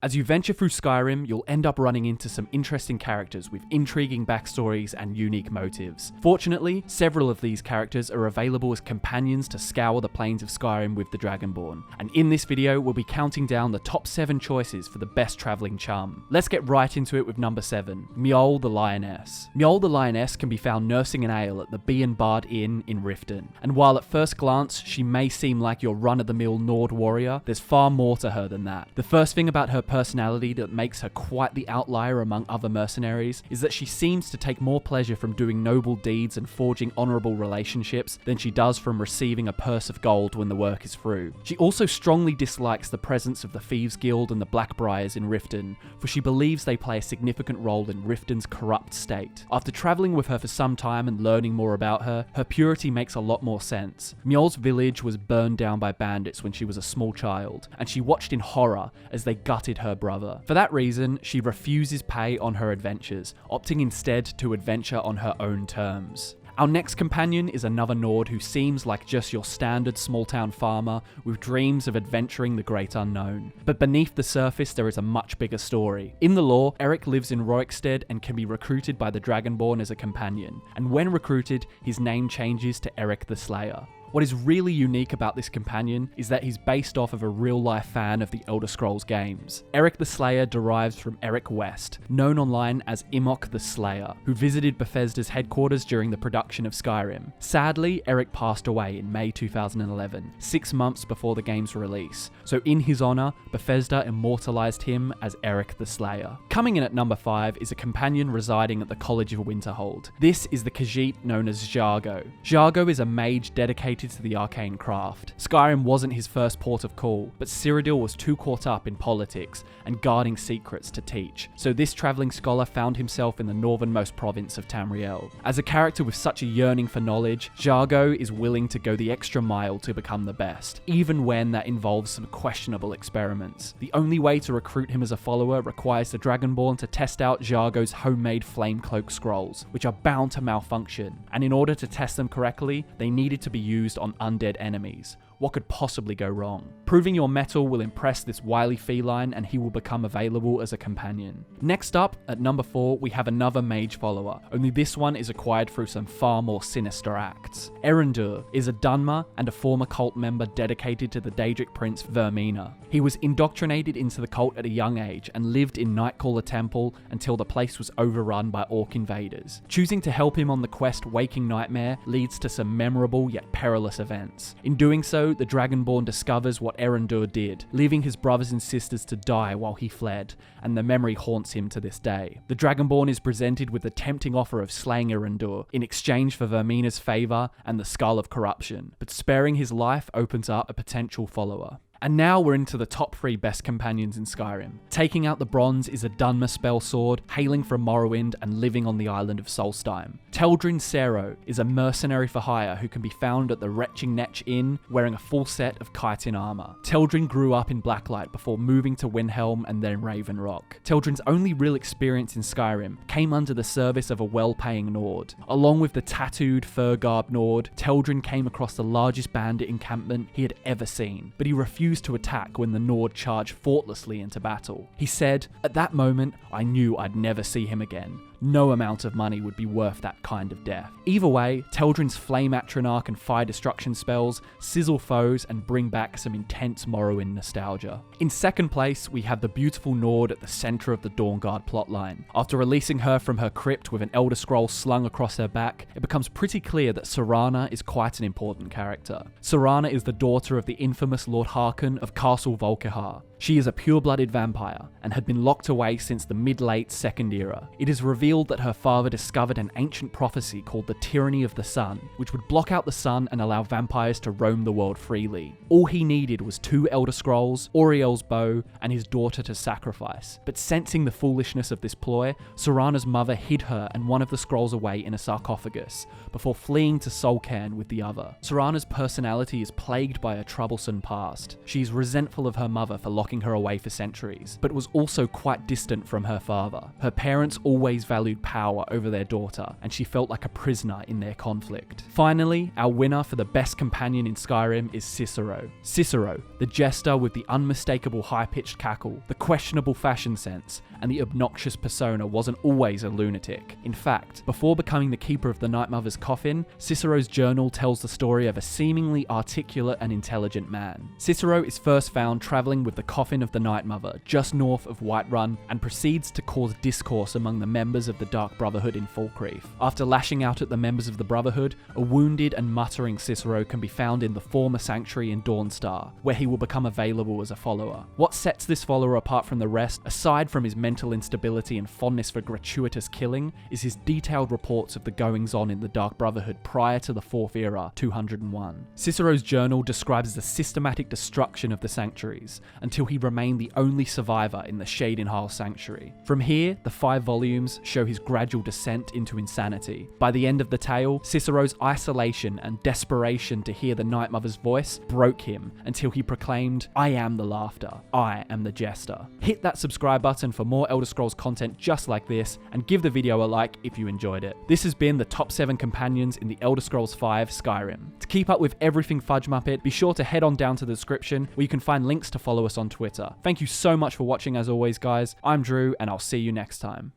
As you venture through Skyrim, you'll end up running into some interesting characters with intriguing backstories and unique motives. Fortunately, several of these characters are available as companions to scour the plains of Skyrim with the Dragonborn. And in this video, we'll be counting down the top 7 choices for the best travelling chum. Let's get right into it with number 7, Mjoll the Lioness. Mjoll the Lioness can be found nursing an ale at the Bee and Bard Inn in Riften. And while at first glance, she may seem like your run-of-the-mill Nord warrior, there's far more to her than that. The first thing about her personality that makes her quite the outlier among other mercenaries is that she seems to take more pleasure from doing noble deeds and forging honourable relationships than she does from receiving a purse of gold when the work is through. She also strongly dislikes the presence of the Thieves Guild and the Blackbriars in Riften, for she believes they play a significant role in Riften's corrupt state. After travelling with her for some time and learning more about her, her purity makes a lot more sense. Mjoll's village was burned down by bandits when she was a small child, and she watched in horror as they gutted her brother. For that reason, she refuses pay on her adventures, opting instead to adventure on her own terms. Our next companion is another Nord who seems like just your standard small-town farmer with dreams of adventuring the great unknown. But beneath the surface there is a much bigger story. In the lore, Eric lives in Röykstead and can be recruited by the Dragonborn as a companion, and when recruited, his name changes to Eric the Slayer. What is really unique about this companion is that he's based off of a real-life fan of the Elder Scrolls games. Eric the Slayer derives from Eric West, known online as Imok the Slayer, who visited Bethesda's headquarters during the production of Skyrim. Sadly, Eric passed away in May 2011, 6 months before the game's release, so in his honour, Bethesda immortalised him as Eric the Slayer. Coming in at number 5 is a companion residing at the College of Winterhold. This is the Khajiit known as Jargo. Jargo is a mage dedicated to the arcane craft. Skyrim wasn't his first port of call, but Cyrodiil was too caught up in politics and guarding secrets to teach, so this travelling scholar found himself in the northernmost province of Tamriel. As a character with such a yearning for knowledge, Jargo is willing to go the extra mile to become the best, even when that involves some questionable experiments. The only way to recruit him as a follower requires the Dragonborn to test out Jargo's homemade Flamecloak scrolls, which are bound to malfunction, and in order to test them correctly, they needed to be used on undead enemies. What could possibly go wrong? Proving your mettle will impress this wily feline and he will become available as a companion. Next up, at number 4, we have another mage follower, only this one is acquired through some far more sinister acts. Erendur is a Dunmer and a former cult member dedicated to the Daedric prince Vermina. He was indoctrinated into the cult at a young age and lived in Nightcaller Temple until the place was overrun by orc invaders. Choosing to help him on the quest Waking Nightmare leads to some memorable yet perilous events. In doing so, the Dragonborn discovers what Erendur did, leaving his brothers and sisters to die while he fled, and the memory haunts him to this day. The Dragonborn is presented with the tempting offer of slaying Erendur in exchange for Vermina's favour and the Skull of Corruption, but sparing his life opens up a potential follower. And now we're into the top 3 best companions in Skyrim. Taking out the bronze is a Dunmer spell sword, hailing from Morrowind and living on the island of Solstheim. Teldryn Sero is a mercenary for hire who can be found at the Retching Netch Inn wearing a full set of chitin armour. Teldryn grew up in Blacklight before moving to Windhelm and then Raven Rock. Teldryn's only real experience in Skyrim came under the service of a well-paying Nord. Along with the tattooed, fur-garbed Nord, Teldryn came across the largest bandit encampment he had ever seen, but he refused to attack when the Nord charged thoughtlessly into battle. He said, "At that moment, I knew I'd never see him again. No amount of money would be worth that kind of death." Either way, Teldryn's Flame Atronach and Fire Destruction spells sizzle foes and bring back some intense Morrowind nostalgia. In second place, we have the beautiful Nord at the centre of the Dawnguard plotline. After releasing her from her crypt with an Elder Scroll slung across her back, it becomes pretty clear that Serana is quite an important character. Serana is the daughter of the infamous Lord Harkon of Castle Volkihar. She is a pure-blooded vampire, and had been locked away since the mid-late Second Era. It is revealed that her father discovered an ancient prophecy called the Tyranny of the Sun, which would block out the sun and allow vampires to roam the world freely. All he needed was 2 Elder Scrolls, Auriel's bow, and his daughter to sacrifice. But sensing the foolishness of this ploy, Serana's mother hid her and one of the scrolls away in a sarcophagus, before fleeing to Solcairn with the other. Serana's personality is plagued by a troublesome past. She is resentful of her mother for locking locking her away for centuries, but was also quite distant from her father. Her parents always valued power over their daughter, and she felt like a prisoner in their conflict. Finally, our winner for the best companion in Skyrim is Cicero. Cicero, the jester with the unmistakable high-pitched cackle, the questionable fashion sense, and the obnoxious persona, wasn't always a lunatic. In fact, before becoming the keeper of the Night Mother's coffin, Cicero's journal tells the story of a seemingly articulate and intelligent man. Cicero is first found travelling with the coffin of the Night Mother just north of Whiterun and proceeds to cause discourse among the members of the Dark Brotherhood in Falkreath. After lashing out at the members of the Brotherhood, a wounded and muttering Cicero can be found in the former sanctuary in Dawnstar, where he will become available as a follower. What sets this follower apart from the rest, aside from his mental instability and fondness for gratuitous killing, is his detailed reports of the goings-on in the Dark Brotherhood prior to the Fourth Era, 201. Cicero's journal describes the systematic destruction of the sanctuaries, until he remained the only survivor in the Shadenhal Sanctuary. From here, the 5 volumes show his gradual descent into insanity. By the end of the tale, Cicero's isolation and desperation to hear the Night Mother's voice broke him until he proclaimed, "I am the laughter, I am the jester." Hit that subscribe button for more Elder Scrolls content just like this, and give the video a like if you enjoyed it. This has been the top 7 companions in the Elder Scrolls V Skyrim. To keep up with everything Fudge Muppet, be sure to head on down to the description where you can find links to follow us on Twitter. Thank you so much for watching as always, guys. I'm Drew, and I'll see you next time.